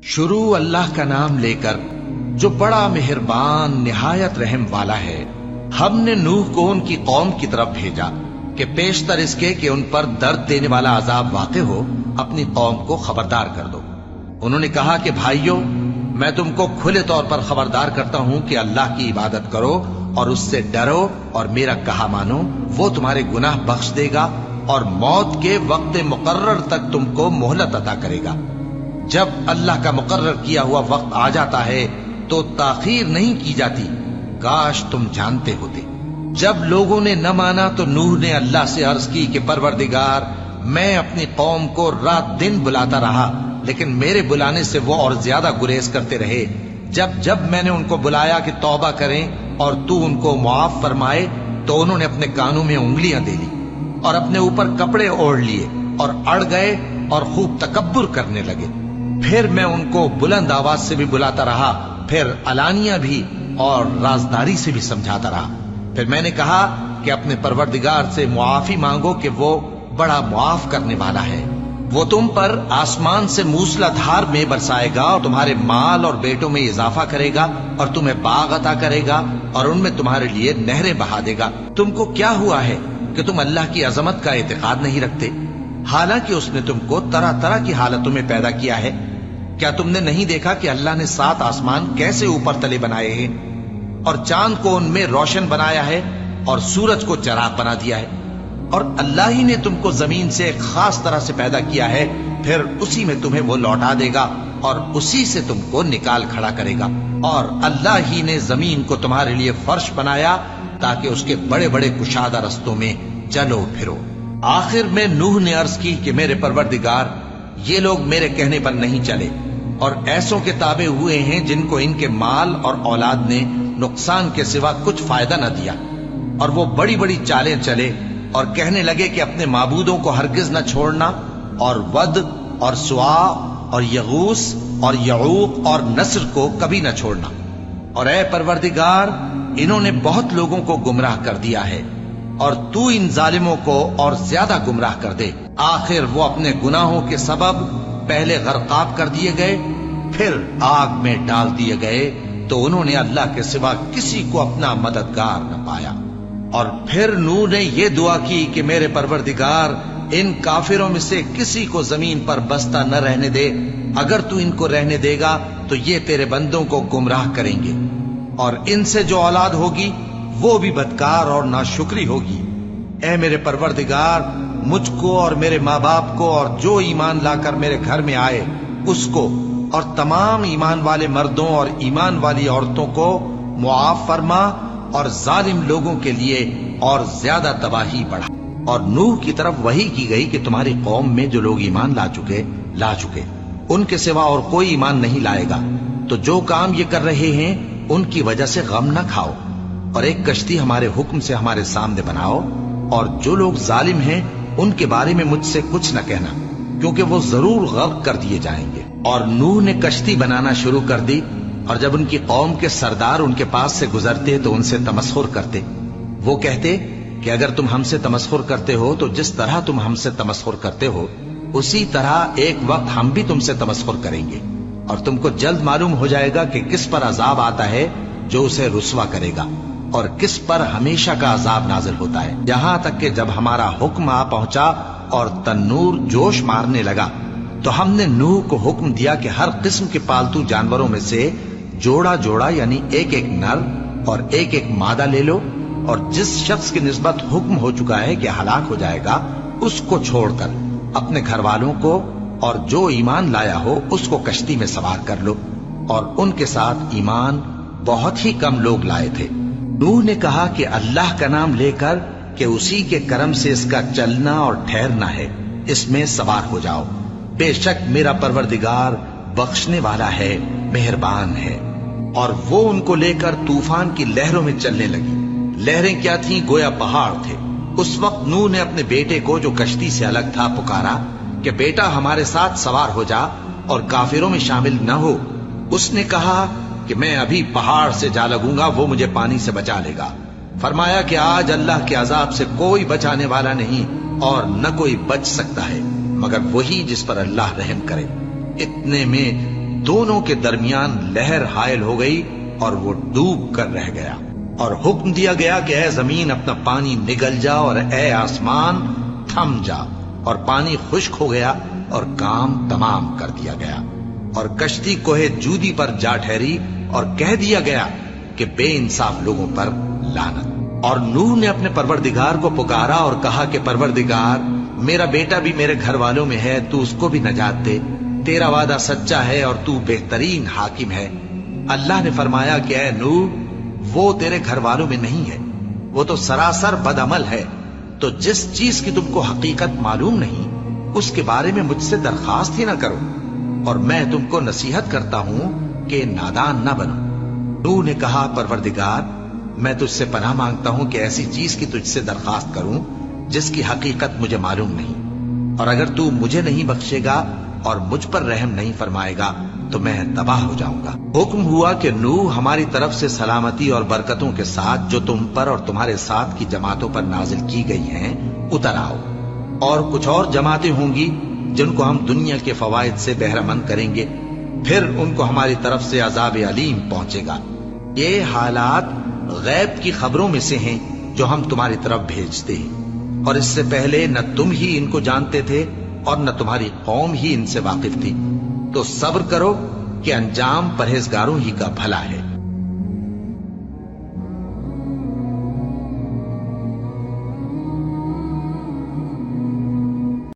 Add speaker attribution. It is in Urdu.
Speaker 1: شروع اللہ کا نام لے کر جو بڑا مہربان نہایت رحم والا ہے۔ ہم نے نوح کو ان کی قوم کی طرف بھیجا کہ پیشتر اس کے کہ ان پر درد دینے والا عذاب واقع ہو اپنی قوم کو خبردار کر دو۔ انہوں نے کہا کہ بھائیو، میں تم کو کھلے طور پر خبردار کرتا ہوں کہ اللہ کی عبادت کرو اور اس سے ڈرو اور میرا کہا مانو، وہ تمہارے گناہ بخش دے گا اور موت کے وقت مقرر تک تم کو مہلت عطا کرے گا۔ جب اللہ کا مقرر کیا ہوا وقت آ جاتا ہے تو تاخیر نہیں کی جاتی، کاش تم جانتے ہوتے۔ جب لوگوں نے نہ مانا تو نوح نے اللہ سے عرض کی کہ پروردگار، میں اپنی قوم کو رات دن بلاتا رہا لیکن میرے بلانے سے وہ اور زیادہ گریز کرتے رہے۔ جب میں نے ان کو بلایا کہ توبہ کریں اور تو ان کو معاف فرمائے تو انہوں نے اپنے کانوں میں انگلیاں دے لی اور اپنے اوپر کپڑے اوڑھ لیے اور اڑ گئے اور خوب تکبر کرنے لگے۔ پھر میں ان کو بلند آواز سے بھی بلاتا رہا، پھر علانیہ بھی اور رازداری سے بھی سمجھاتا رہا۔ پھر میں نے کہا کہ اپنے پروردگار سے معافی مانگو کہ وہ بڑا معاف کرنے والا ہے۔ وہ تم پر آسمان سے موسلا دھار میں برسائے گا اور تمہارے مال اور بیٹوں میں اضافہ کرے گا اور تمہیں باغ عطا کرے گا اور ان میں تمہارے لیے نہریں بہا دے گا۔ تم کو کیا ہوا ہے کہ تم اللہ کی عظمت کا اعتقاد نہیں رکھتے، حالانکہ اس نے تم کو طرح طرح کی حالتوں میں پیدا کیا ہے؟ کیا تم نے نہیں دیکھا کہ اللہ نے 7 آسمان کیسے اوپر تلے بنائے ہیں اور چاند کو ان میں روشن بنایا ہے اور سورج کو چراغ بنا دیا ہے؟ اور اللہ ہی نے تم کو زمین سے ایک خاص طرح سے پیدا کیا ہے، پھر اسی میں تمہیں وہ لوٹا دے گا اور اسی سے تم کو نکال کھڑا کرے گا۔ اور اللہ ہی نے زمین کو تمہارے لیے فرش بنایا تاکہ اس کے بڑے بڑے کشادہ رستوں میں چلو پھرو۔ آخر میں نوح نے عرض کی کہ میرے پروردگار، یہ لوگ میرے کہنے پر نہیں چلے اور ایسوں کے تابع ہوئے ہیں جن کو ان کے مال اور اولاد نے نقصان کے سوا کچھ فائدہ نہ دیا، اور وہ بڑی بڑی چالیں چلے اور کہنے لگے کہ اپنے معبودوں کو ہرگز نہ چھوڑنا، اور ود اور سوا اور یغوس اور یعوق اور نصر کو کبھی نہ چھوڑنا۔ اور اے پروردگار، انہوں نے بہت لوگوں کو گمراہ کر دیا ہے اور تو ان ظالموں کو اور زیادہ گمراہ کر دے۔ آخر وہ اپنے گناہوں کے سبب پہلے غرقاب کر دیے گئے، پھر آگ میں ڈال دیے گئے، تو انہوں نے اللہ کے سوا کسی کو اپنا مددگار نہ پایا۔ اور پھر نوح نے یہ دعا کی کہ میرے پروردگار، ان کافروں میں سے کسی کو زمین پر بستا نہ رہنے دے، اگر تو ان کو رہنے دے گا تو یہ تیرے بندوں کو گمراہ کریں گے، اور ان سے جو اولاد ہوگی وہ بھی بدکار اور ناشکری ہوگی۔ اے میرے پروردگار، مجھ کو اور میرے ماں باپ کو اور جو ایمان لا کر میرے گھر میں آئے اس کو اور تمام ایمان والے مردوں اور ایمان والی عورتوں کو معاف فرما اور ظالم لوگوں کے لیے اور زیادہ تباہی بڑھا۔ اور نوح کی طرف وحی کی گئی کہ تمہاری قوم میں جو لوگ ایمان لا چکے ان کے سوا اور کوئی ایمان نہیں لائے گا، تو جو کام یہ کر رہے ہیں ان کی وجہ سے غم نہ کھاؤ، اور ایک کشتی ہمارے حکم سے ہمارے سامنے بناؤ، اور جو لوگ ظالم ہیں ان کے بارے میں مجھ سے کچھ نہ کہنا، کیونکہ وہ ضرور غرق کر دیے جائیں گے۔ اور نوح نے کشتی بنانا شروع کر دی، اور جب ان کی قوم کے سردار ان کے پاس سے گزرتے تو ان سے تمسخر کرتے۔ وہ کہتے کہ اگر تم ہم سے تمسخر کرتے ہو تو جس طرح تم ہم سے تمسخر کرتے ہو اسی طرح ایک وقت ہم بھی تم سے تمسخر کریں گے، اور تم کو جلد معلوم ہو جائے گا کہ کس پر عذاب آتا ہے جو اسے رسوا کرے گا، اور کس پر ہمیشہ کا عذاب نازل ہوتا ہے، یہاں تک کہ جب ہمارا حکم آ پہنچا اور تنور جوش مارنے لگا تو ہم نے نوح کو حکم دیا کہ ہر قسم کے پالتو جانوروں میں سے جوڑا جوڑا یعنی ایک ایک نر اور ایک ایک مادہ لے لو، اور جس شخص کی نسبت حکم ہو چکا ہے کہ ہلاک ہو جائے گا اس کو چھوڑ کر اپنے گھر والوں کو اور جو ایمان لایا ہو اس کو کشتی میں سوار کر لو۔ اور ان کے ساتھ ایمان بہت ہی کم لوگ لائے تھے۔ نوح نے کہا کہ اللہ کا نام لے کر کہ اسی کے کرم سے اس کا چلنا اور ٹھہرنا ہے، اس میں سوار ہو جاؤ، بے شک میرا پروردگار بخشنے والا ہے، مہربان ہے۔ اور وہ ان کو لے کر طوفان کی لہروں میں چلنے لگی۔ لہریں کیا تھیں؟ گویا پہاڑ تھے۔ اس وقت نوح نے اپنے بیٹے کو جو کشتی سے الگ تھا پکارا کہ بیٹا ہمارے ساتھ سوار ہو جا اور کافروں میں شامل نہ ہو۔ اس نے کہا کہ میں ابھی پہاڑ سے جا لگوں گا، وہ مجھے پانی سے بچا لے گا۔ فرمایا کہ آج اللہ کے عذاب سے کوئی بچانے والا نہیں اور نہ کوئی بچ سکتا ہے مگر وہی جس پر اللہ رحم کرے۔ اتنے میں دونوں کے درمیان لہر حائل ہو گئی اور وہ ڈوب کر رہ گیا، اور حکم دیا گیا کہ اے زمین اپنا پانی نگل جا، اور اے آسمان تھم جا، اور پانی خشک ہو گیا اور کام تمام کر دیا گیا، اور کشتی کوہ جودی پر جا ٹھہری، اور کہہ دیا گیا کہ بے انصاف لوگوں پر لعنت۔ اور نوح نے اپنے پروردگار کو پکارا اور کہا کہ پروردگار، میرا بیٹا بھی میرے گھر والوں میں ہے، تو اس کو بھی نجات دے، تیرا وعدہ سچا ہے اور تو بہترین حاکم ہے۔ اللہ نے فرمایا کہ اے نوح، وہ تیرے گھر والوں میں نہیں ہے، وہ تو سراسر بد عمل ہے، تو جس چیز کی تم کو حقیقت معلوم نہیں اس کے بارے میں مجھ سے درخواست ہی نہ کرو، اور میں تم کو نصیحت کرتا ہوں کہ نادان نہ بنو۔ نوح نے کہا پروردگار، میں تجھ سے پناہ مانگتا ہوں کہ ایسی چیز کی تجھ سے درخواست کروں جس کی حقیقت مجھے معلوم نہیں، اور اگر تو مجھے نہیں بخشے گا اور مجھ پر رحم نہیں فرمائے گا تو میں تباہ ہو جاؤں گا۔ حکم ہوا کہ نوح ہماری طرف سے سلامتی اور برکتوں کے ساتھ جو تم پر اور تمہارے ساتھ کی جماعتوں پر نازل کی گئی ہیں اتر آؤ، اور کچھ اور جماعتیں ہوں گی جن کو ہم دنیا کے فوائد سے بہرہ مند کریں گے، پھر ان کو ہماری طرف سے عذاب علیم پہنچے گا۔ یہ حالات غیب کی خبروں میں سے ہیں جو ہم تمہاری طرف بھیجتے ہیں، اور اس سے پہلے نہ تم ہی ان کو جانتے تھے اور نہ تمہاری قوم ہی ان سے واقف تھی، تو صبر کرو کہ انجام پرہیزگاروں ہی کا بھلا ہے۔